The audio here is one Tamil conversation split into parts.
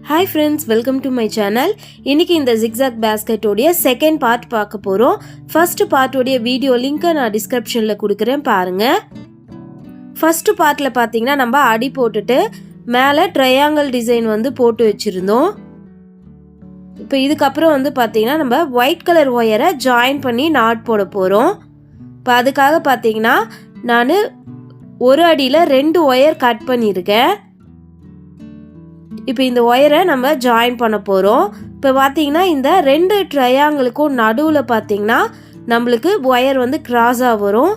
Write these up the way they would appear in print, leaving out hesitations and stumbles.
Hi friends, welcome to my channel. இன்னைக்கு இந்த zigzag basket உடைய செகண்ட் பார்ட் பார்க்க போறோம். ஃபர்ஸ்ட் பார்ட் உடைய வீடியோ லிங்க் நான் டிஸ்கிரிப்ஷன்ல கொடுக்கிறேன் பாருங்க. ஃபர்ஸ்ட் பார்ட்ல பாத்தீங்கன்னா நம்ம அடி போட்டுட்டு மேலே ட்ரையாங்கிள் டிசைன் வந்து போட்டு வச்சிருந்தோம். இப்போ இதுக்கு அப்புறம் வந்து பாத்தீங்கன்னா நம்ம ஒயிட் கலர் ஒயரை ஜாயின் பண்ணி நாட் போட போறோம். இப்போ அதுக்காக பாத்தீங்கன்னா நான் ஒரு அடியில் 2 ஒயர் கட் பண்ணியிருக்கேன். இப்போ இந்த ஒயரை நம்ம ஜாயின் பண்ண போகிறோம். இப்போ பார்த்தீங்கன்னா இந்த 2 ட்ரையாங்கிளுக்கும் நடுவில் பார்த்தீங்கன்னா நம்மளுக்கு ஒயர் வந்து கிராஸாக வரும்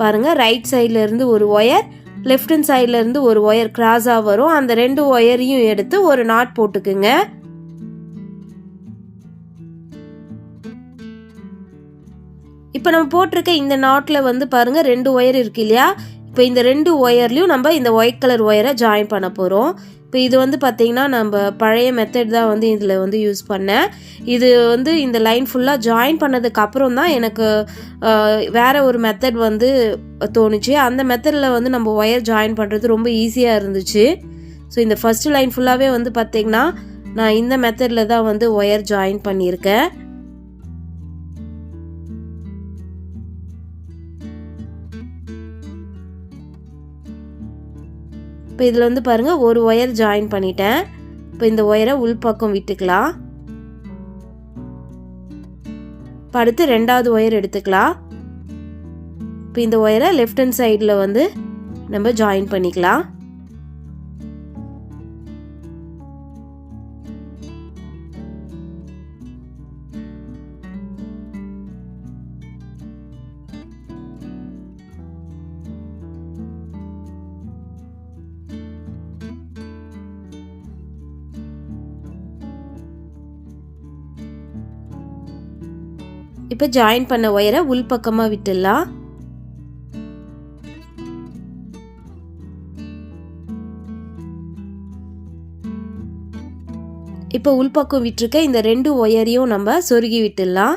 பாருங்கள். ரைட் சைடில் இருந்து ஒரு ஒயர், லெஃப்ட் ஹேண்ட் சைடில் இருந்து ஒரு ஒயர் கிராஸாக வரும். அந்த 2 ஒயரையும் எடுத்து ஒரு நாட் போட்டுக்குங்க. இப்போ நம்ம போட்டிருக்க இந்த நாட்டில் வந்து பாருங்கள் 2 ஒயர் இருக்கு இல்லையா. இப்போ இந்த 2 ஒயர்லையும் நம்ம இந்த ஒயிட் கலர் ஒயரை ஜாயின் பண்ண போகிறோம். இப்போ இது வந்து பார்த்திங்கன்னா நம்ம பழைய மெத்தட் தான் வந்து இதில் வந்து யூஸ் பண்ணேன். இது வந்து இந்த லைன் ஃபுல்லாக ஜாயின் பண்ணதுக்கு அப்புறம் தான் எனக்கு வேறு ஒரு மெத்தட் வந்து தோணுச்சு. அந்த மெத்தடில் வந்து நம்ம ஒயர் ஜாயின் பண்ணுறது ரொம்ப ஈஸியாக இருந்துச்சு. ஸோ இந்த ஃபஸ்ட்டு லைன் ஃபுல்லாகவே வந்து பார்த்திங்கன்னா நான் இந்த மெத்தடில் தான் வந்து ஒயர் ஜாயின் பண்ணியிருக்கேன். இப்போ இதில் வந்து பாருங்கள் ஒரு ஒயர் ஜாயின் பண்ணிட்டேன். இப்போ இந்த ஒயரை உள்பக்கம் விட்டுக்கலாம். இப்போ அடுத்து 2வது ஒயர் எடுத்துக்கலாம். இப்போ இந்த ஒயரை லெஃப்ட் ஹேண்ட் சைடில் வந்து நம்ம ஜாயின் பண்ணிக்கலாம். இப்போ ஜாயின் பண்ண ஒயரை உள்பக்கமாக விட்டுடலாம். இப்போ உள்பக்கம் விட்டுருக்க இந்த 2 ஒயரையும் நம்ம சொருகி விட்டுடலாம்.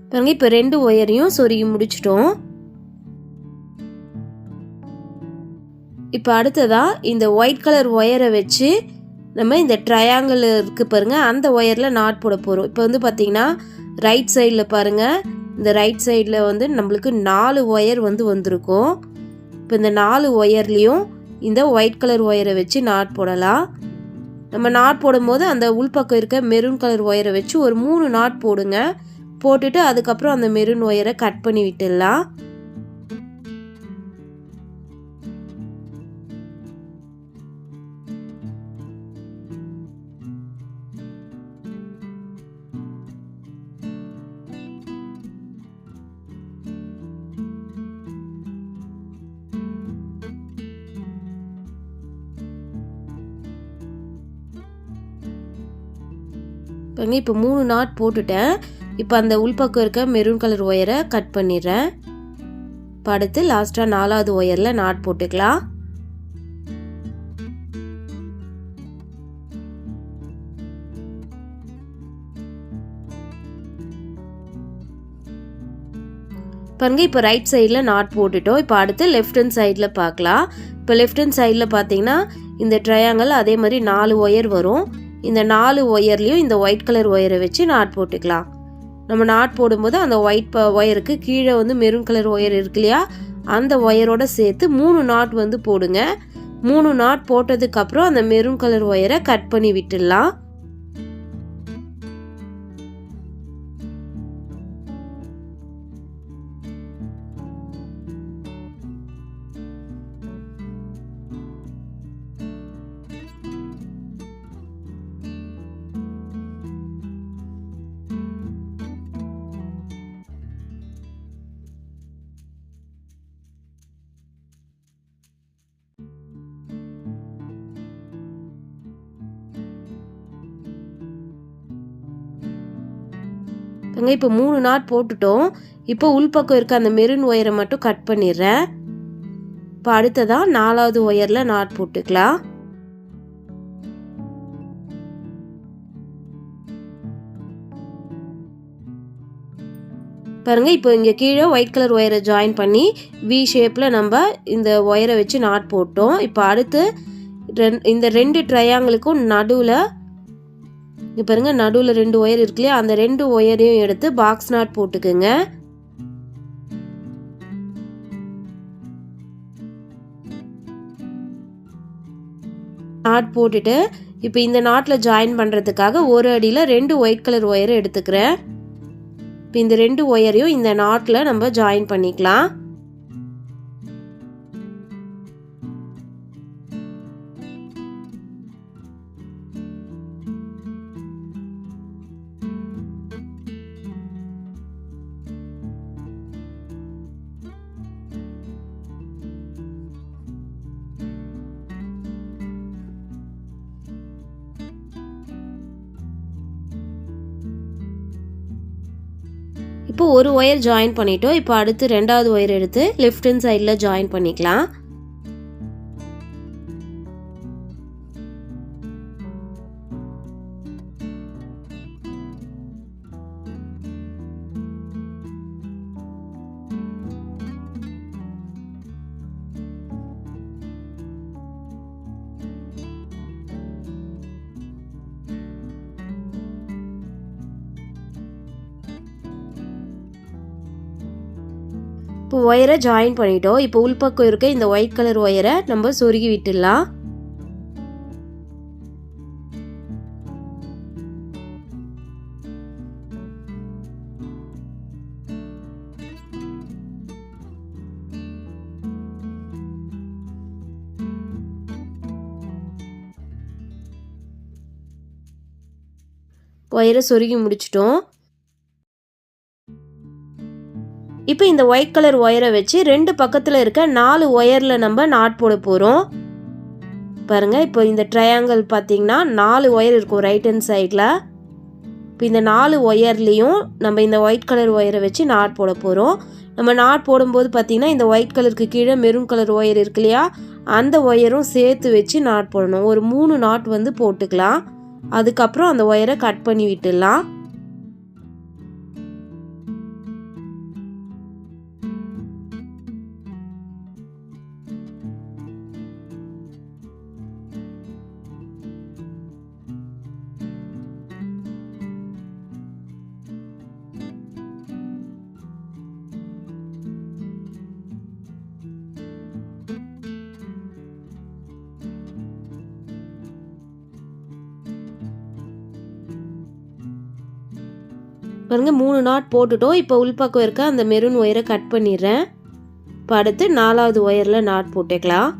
பாருங்க, இப்போ 2 ஒயரையும் சொருகி முடிச்சிட்டோம். இப்போ அடுத்ததா இந்த ஒயிட் கலர் ஒயரை வச்சு நம்ம இந்த ட்ரையாங்கிள் இருக்குது பாருங்க, அந்த ஒயரில் நாட் போட போகிறோம். இப்போ வந்து பார்த்தீங்கன்னா ரைட் சைடில் பாருங்கள், இந்த ரைட் சைடில் வந்து நம்மளுக்கு 4 ஒயர் வந்து வந்திருக்கும். இப்போ இந்த 4 ஒயர்லேயும் இந்த ஒயிட் கலர் ஒயரை வச்சு நாட் போடலாம். நம்ம நாட் போடும்போது அந்த உள்பக்கம் இருக்க மெரூன் கலர் ஒயரை வச்சு ஒரு 3 நாட் போடுங்க. போட்டுட்டு அதுக்கப்புறம் அந்த மெரூன் ஒயரை கட் பண்ணி விட்டுடலாம். இப்போ 3 நாட் போட்டுட்டேன். இப்போ அந்த உள்பக்கம் இருக்க மெரூன் கலர் ஒயரை கட் பண்ணிடுறேன். இப்போ அடுத்து லாஸ்ட்டாக 4வது ஒயரில் நாட் போட்டுக்கலாம். பாருங்க, இப்போ ரைட் சைடில் நாட் போட்டுட்டோம். இப்போ அடுத்து லெஃப்ட் ஹேண்ட் சைடில் பார்க்கலாம். இப்போ லெஃப்ட் ஹேண்ட் சைடில் பார்த்தீங்கன்னா இந்த ட்ரையாங்கிள் அதே மாதிரி 4 ஒயர் வரும். இந்த 4 ஒயர்லேயும் இந்த ஒயிட் கலர் ஒயரை வச்சு நாட் போட்டுக்கலாம். நம்ம நாட் போடும்போது அந்த ஒயிட் ஒயருக்கு கீழே வந்து மெரூன் கலர் ஒயர் இருக்கு இல்லையா, அந்த ஒயரோட சேர்த்து 3 நாட் வந்து போடுங்க. 3 நாட் போட்டதுக்கப்புறம் அந்த மெரூன் கலர் ஒயரை கட் பண்ணி விட்டுடலாம். இப்போ 3 நாட் போட்டுட்டோம். இப்போ உள்பக்கம் இருக்க அந்த மெரூன் ஒயரை மட்டும் கட் பண்ணிடுறேன். இப்போ அடுத்ததாக 4வது ஒயரில் நாட் போட்டுக்கலாம். பாருங்க, இப்போ இங்கே கீழே ஒயிட் கலர் ஒயரை ஜாயின் பண்ணி வி ஷேப்பில் நம்ம இந்த ஒயரை வச்சு நாட் போட்டோம். இப்போ அடுத்து இந்த 2 ட்ரையாங்கிளுக்கும் நடுவில் இங்கே பாருங்க, நடுவில் 2 ஒயர் இருக்கு இல்லையா, அந்த 2 ஒயரையும் எடுத்து பாக்ஸ் நாட் போட்டுக்குங்க. நாட் போட்டுட்டு இப்போ இந்த நாட்டில் ஜாயின் பண்ணுறதுக்காக ஒரு அடியில் 2 ஒயிட் கலர் ஒயரை எடுத்துக்கிறேன். இப்போ இந்த 2 ஒயரையும் இந்த நாட்டில் நம்ம ஜாயின் பண்ணிக்கலாம். இப்போ ஒரு ஒயர் ஜாயின் பண்ணிட்டோம். இப்போ அடுத்து 2வது ஒயர் எடுத்து லெஃப்ட் ஹேண்ட் சைடில் ஜாயின் பண்ணிக்கலாம். இப்போ ஒயரை ஜாயின் பண்ணிட்டோம். இப்போ உள்பக்கம் இருக்க இந்த ஒயிட் கலர் ஒயரை நம்ம சொருகி விட்டுடலாம். ஒயரை சொருகி முடிச்சிட்டோம். இப்போ இந்த ஒயிட் கலர் ஒயரை வச்சு 2 பக்கத்தில் இருக்க 4 ஒயரில் நம்ம நாட் போட போகிறோம். பாருங்கள், இப்போ இந்த ட்ரையாங்கிள் பார்த்தீங்கன்னா 4 ஒயர் இருக்கும் ரைட் ஹேண்ட் சைடில். இப்போ இந்த 4 ஒயர்லேயும் நம்ம இந்த ஒயிட் கலர் ஒயரை வச்சு நாட் போட போகிறோம். நம்ம நாட் போடும்போது பார்த்தீங்கன்னா இந்த ஒயிட் கலருக்கு கீழே மெரூன் கலர் ஒயர் இருக்கு இல்லையா, அந்த ஒயரும் சேர்த்து வச்சு நாட் போடணும். ஒரு 3 நாட் வந்து போட்டுக்கலாம். அதுக்கப்புறம் அந்த ஒயரை கட் பண்ணி விட்டுடலாம். பாருங்க, 3 நாட் போட்டுட்டோம். இப்போ உள்பக்கம் இருக்க அந்த மெரூன் ஒயரை கட் பண்ணிடுறேன். இப்போ அடுத்து 4வது ஒயரில் நாட் போட்டுக்கலாம்.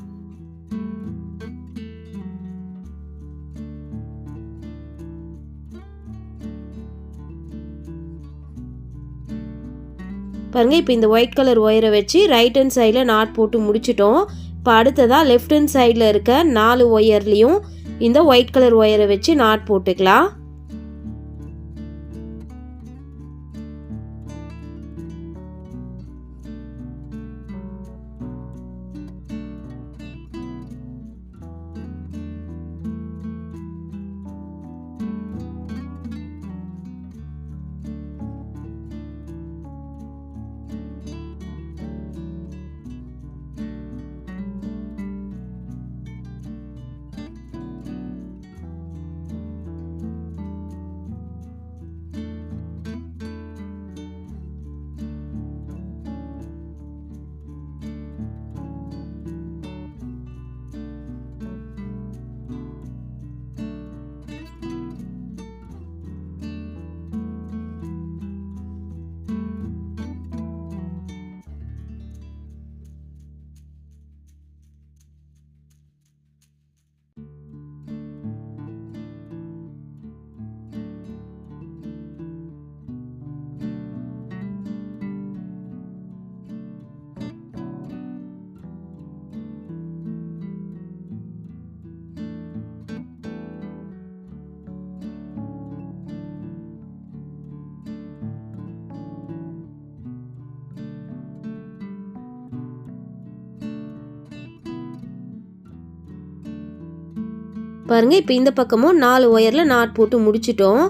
பாருங்க, இப்போ இந்த ஒயிட் கலர் ஒயரை வச்சு ரைட் ஹேண்ட் சைடில் நாட் போட்டு முடிச்சிட்டோம். இப்போ அடுத்ததாக லெஃப்ட் ஹேண்ட் சைடில் இருக்க 4 ஒயர்லேயும் இந்த ஒயிட் கலர் ஒயரை வச்சு நாட் போட்டுக்கலாம். பாருங்கள் இப்போ இந்த பக்கமும் 4 ஒயரில் நாட் போட்டு முடிச்சிட்டோம்.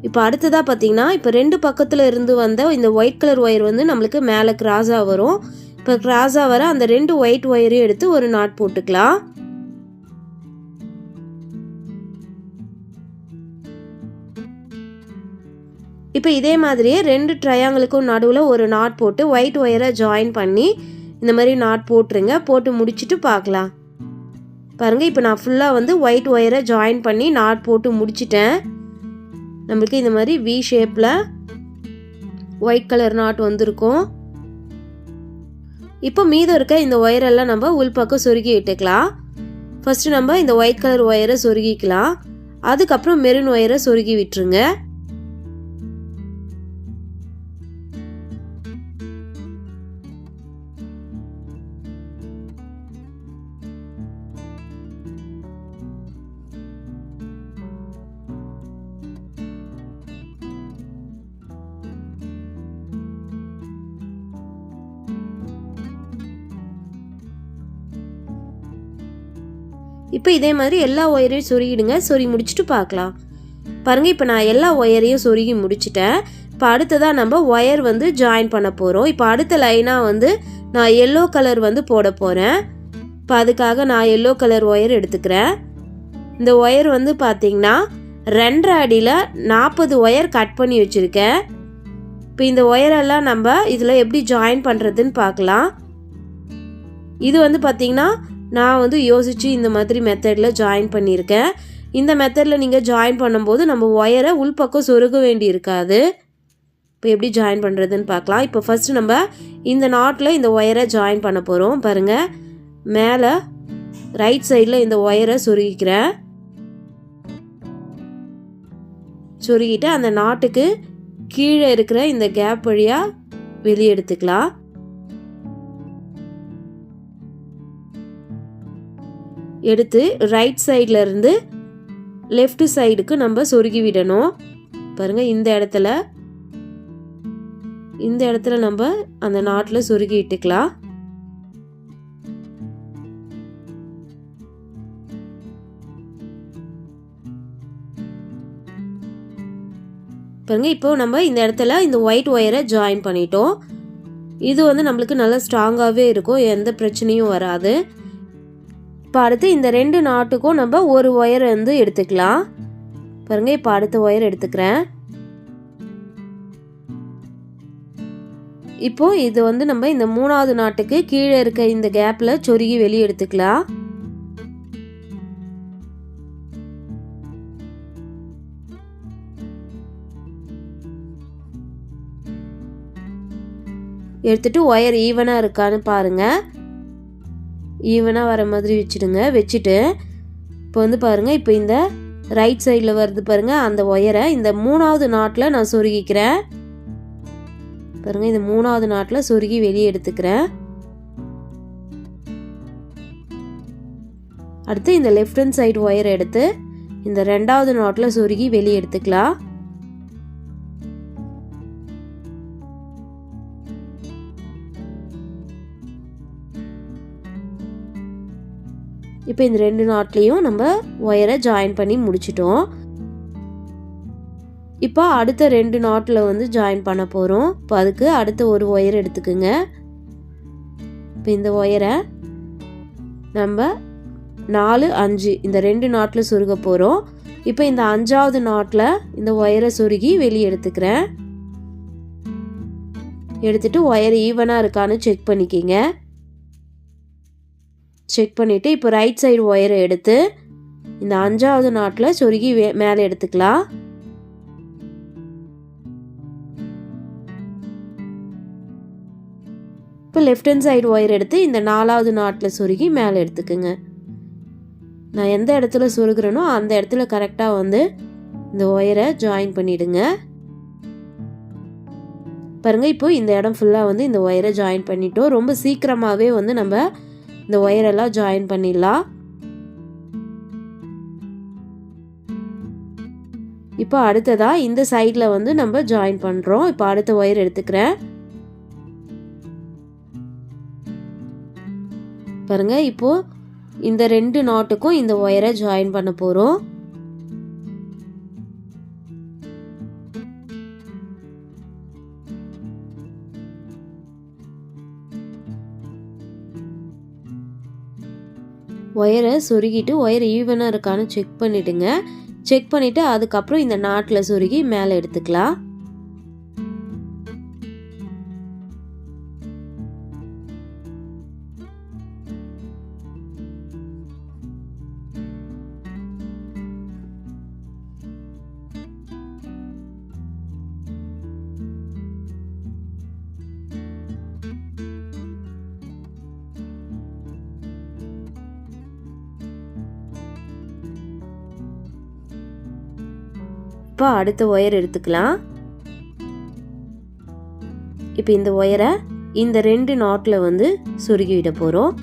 இப்போ அடுத்ததாக பார்த்தீங்கன்னா இப்போ 2 பக்கத்தில் இருந்து வந்த இந்த ஒயிட் கலர் ஒயர் வந்து நம்மளுக்கு மேலே கிராஸாக வரும். இப்போ கிராஸாக வர அந்த 2 ஒயிட் ஒயரையும் எடுத்து ஒரு நாட் போட்டுக்கலாம். இப்போ இதே மாதிரியே 2 ட்ரையாங்கிளுக்கும் நடுவில் ஒரு நாட் போட்டு ஒயிட் ஒயரை ஜாயின் பண்ணி இந்த மாதிரி நாட் போட்டுருங்க. போட்டு முடிச்சுட்டு பார்க்கலாம். பாருங்கள் இப்போ நான் ஃபுல்லாக வந்து ஒயிட் ஒயரை ஜாயின் பண்ணி நாட் போட்டு முடிச்சிட்டேன். நம்மளுக்கு இந்த மாதிரி வி ஷேப்பில் ஒயிட் கலர் நாட் வந்திருக்கும். இப்போ மீதம் இருக்க இந்த ஒயரெல்லாம் நம்ம உள்பக்கம் சொருகி விட்டுக்கலாம். ஃபஸ்ட்டு நம்ம இந்த ஒயிட் கலர் ஒயரை சொருகிக்கலாம். அதுக்கப்புறம் மெரூன் ஒயரை சொருகி விட்டுருங்க. இப்போ இதே மாதிரி எல்லா ஒயரையும் சொருகிடுங்க. சொருகி முடிச்சுட்டு பார்க்கலாம். பாருங்கள் இப்போ நான் எல்லா ஒயரையும் சொருகி முடிச்சிட்டேன். இப்போ அடுத்ததாக நம்ம ஒயர் வந்து ஜாயின் பண்ண போகிறோம். இப்போ அடுத்த லைனாக வந்து நான் எல்லோ கலர் வந்து போட போகிறேன். இப்போ அதுக்காக நான் எல்லோ கலர் ஒயர் எடுத்துக்கிறேன். இந்த ஒயர் வந்து பார்த்திங்கன்னா 2.5 அடியில் 40 ஒயர் கட் பண்ணி வச்சுருக்கேன். இப்போ இந்த ஒயரெல்லாம் நம்ம இதில் எப்படி ஜாயின் பண்ணுறதுன்னு பார்க்கலாம். இது வந்து பார்த்திங்கன்னா நான் வந்து யோசித்து இந்த மாதிரி மெத்தடில் ஜாயின் பண்ணியிருக்கேன். இந்த மெத்தடில் நீங்கள் ஜாயின் பண்ணும்போது நம்ம ஒயரை உள்பக்கம் சொருக வேண்டி இருக்காது. இப்போ எப்படி ஜாயின் பண்ணுறதுன்னு பார்க்கலாம். இப்போ ஃபஸ்ட்டு நம்ம இந்த நாட்டில் இந்த ஒயரை ஜாயின் பண்ண போகிறோம். பாருங்கள் மேலே ரைட் சைடில் இந்த ஒயரை சொருகிக்கிறேன். சொருகிட்டு அந்த நாட்டுக்கு கீழே இருக்கிற இந்த கேப் வழியாக வெளியே எடுத்துக்கலாம். எடுத்து ரைட் சைடில் இருந்து லெஃப்ட் சைடுக்கு நம்ம சொருகி விடணும். பாருங்கள் இந்த இடத்துல நம்ம அந்த நாட்டில் சொருகி விட்டுக்கலாம். பாருங்க இப்போ நம்ம இந்த இடத்துல இந்த ஒயிட் ஒயரை ஜாயின் பண்ணிட்டோம். இது வந்து நம்மளுக்கு நல்லா ஸ்ட்ராங்காகவே இருக்கும், எந்த பிரச்சனையும் வராது. இப்போ அடுத்து இந்த 2 நாட்டுக்கும் நம்ம ஒரு ஒயர் வந்து எடுத்துக்கலாம். பாருங்க இப்போ அடுத்த ஒயர் எடுத்துக்கிறேன். இப்போ இது வந்து நம்ம இந்த 3வது நாட்டுக்கு கீழே இருக்க இந்த கேப்ல சொருகி வெளியே எடுத்துக்கலாம். எடுத்துட்டு ஒயர் ஈவனாக இருக்கான்னு பாருங்கள். ஈவனாக வர மாதிரி வச்சுடுங்க. வச்சுட்டு இப்போ வந்து பாருங்கள், இப்போ இந்த ரைட் சைடில் வருது பாருங்கள், அந்த ஒயரை இந்த 3வது நாட்டில் நான் சொருகிக்கிறேன். பாருங்கள் இந்த 3வது நாட்டில் சொருகி வெளியே எடுத்துக்கிறேன். அடுத்து இந்த லெஃப்ட் ஹேண்ட் சைடு ஒயரை எடுத்து இந்த 2வது நாட்டில் சொருகி வெளியே எடுத்துக்கலாம். இப்போ இந்த 2 நாட்லேயும் நம்ம ஒயரை ஜாயின் பண்ணி முடிச்சிட்டோம். இப்போ அடுத்த 2 நாட்டில் வந்து ஜாயின் பண்ண போகிறோம். இப்போ அதுக்கு அடுத்த ஒரு ஒயர் எடுத்துக்குங்க. இப்போ இந்த ஒயரை நம்ம 4, 5 இந்த 2 நாட்டில் சொருக போகிறோம். இப்போ இந்த 5வது நாட்டில் இந்த ஒயரை சொருகி வெளியே எடுத்துக்கிறேன். எடுத்துட்டு ஒயர் ஈவனாக இருக்கான்னு செக் பண்ணிக்கிங்க. செக் பண்ணிவிட்டு இப்போ ரைட் சைடு ஒயரை எடுத்து இந்த 5வது நாட்டில் சொருகி மேலே எடுத்துக்கலாம். இப்போ லெஃப்ட் ஹேண்ட் சைடு ஒயர் எடுத்து இந்த 4வது நாட்டில் சொருகி மேலே எடுத்துக்குங்க. நான் எந்த இடத்துல சொருகிறேனோ அந்த இடத்துல கரெக்டாக வந்து இந்த ஒயரை ஜாயின் பண்ணிவிடுங்க. பாருங்கள் இப்போ இந்த இடம் ஃபுல்லாக வந்து இந்த ஒயரை ஜாயின் பண்ணிட்டோம். ரொம்ப சீக்கிரமாகவே வந்து நம்ம இந்த ஒயரெல்லாம் ஜாயின் பண்ணிடலாம். இப்போ அடுத்ததாக இந்த சைடில் வந்து நம்ம ஜாயின் பண்ணுறோம். இப்போ அடுத்த ஒயர் எடுத்துக்கிறேன். பாருங்க இப்போ இந்த 2 நாட்டுக்கும் இந்த ஒயரை ஜாயின் பண்ண போகிறோம். ஒயரை சொருகிட்டு ஒயர் ஈவனாக இருக்கான்னு செக் பண்ணிவிடுங்க. செக் பண்ணிவிட்டு அதுக்கப்புறம் இந்த நாட்டில் சொருகி மேலே எடுத்துக்கலாம். இப்போ அடுத்த ஒயர் எடுத்துக்கலாம். இப்போ இந்த ஒயரை இந்த 2 நாட்டில் வந்து சொருகி விட போகிறோம்.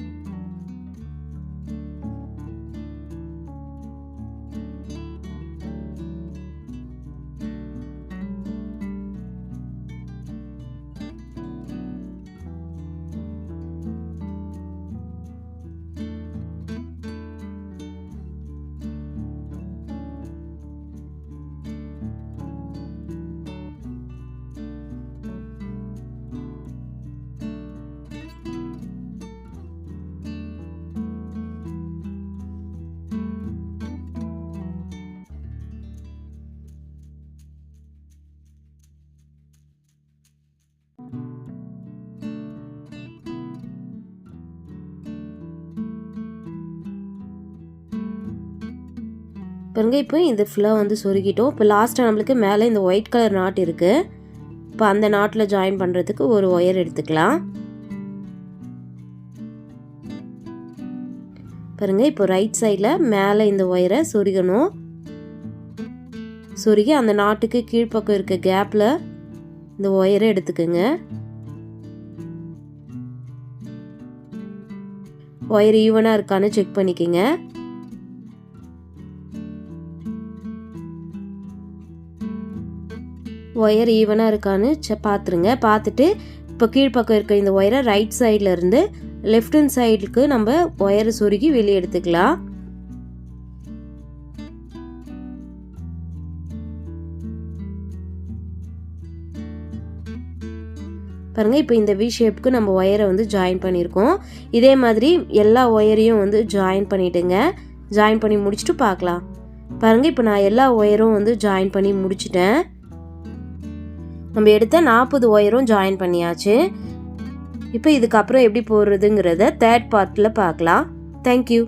பாருங்க, இப்போ இது ஃபுல்லாக வந்து சொருகிட்டோம். இப்போ லாஸ்ட்டாக நம்மளுக்கு மேலே இந்த ஒயிட் கலர் நாட் இருக்குது. இப்போ அந்த நாட்டில் ஜாயின் பண்ணுறதுக்கு ஒரு ஒயர் எடுத்துக்கலாம். பாருங்க, இப்போ ரைட் சைடில் மேலே இந்த ஒயரை சொருகணும். சொருகி அந்த நாட்டுக்கு கீழ்ப்பக்கம் இருக்க கேப்பில் இந்த ஒயரை எடுத்துக்கோங்க. ஒயர் ஈவனாக இருக்கான்னு செக் பண்ணிக்கோங்க. ஒயர் ஈவனாக இருக்கான்னு பார்த்துருங்க. பார்த்துட்டு இப்போ கீழ்ப்பக்கம் இருக்க இந்த ஒயரை ரைட் சைடில் இருந்து லெஃப்ட் ஹேண்ட் சைடுக்கு நம்ம ஒயரை சொருகி வெளியே எடுத்துக்கலாம். பாருங்கள், இப்போ இந்த வி ஷேப்புக்கு நம்ம ஒயரை வந்து ஜாயின் பண்ணியிருக்கோம். இதே மாதிரி எல்லா ஒயரையும் வந்து ஜாயின் பண்ணிவிட்டுங்க. ஜாயின் பண்ணி முடிச்சுட்டு பார்க்கலாம். பாருங்கள், இப்போ நான் எல்லா ஒயரும் வந்து ஜாயின் பண்ணி முடிச்சிட்டேன். நம்ம எடுத்த 40 ஒயரும் ஜாயின் பண்ணியாச்சு. இப்போ இதுக்கப்புறம் எப்படி போடுறதுங்கிறத 3rd பார்ட்டில் பார்க்கலாம். தேங்க்யூ.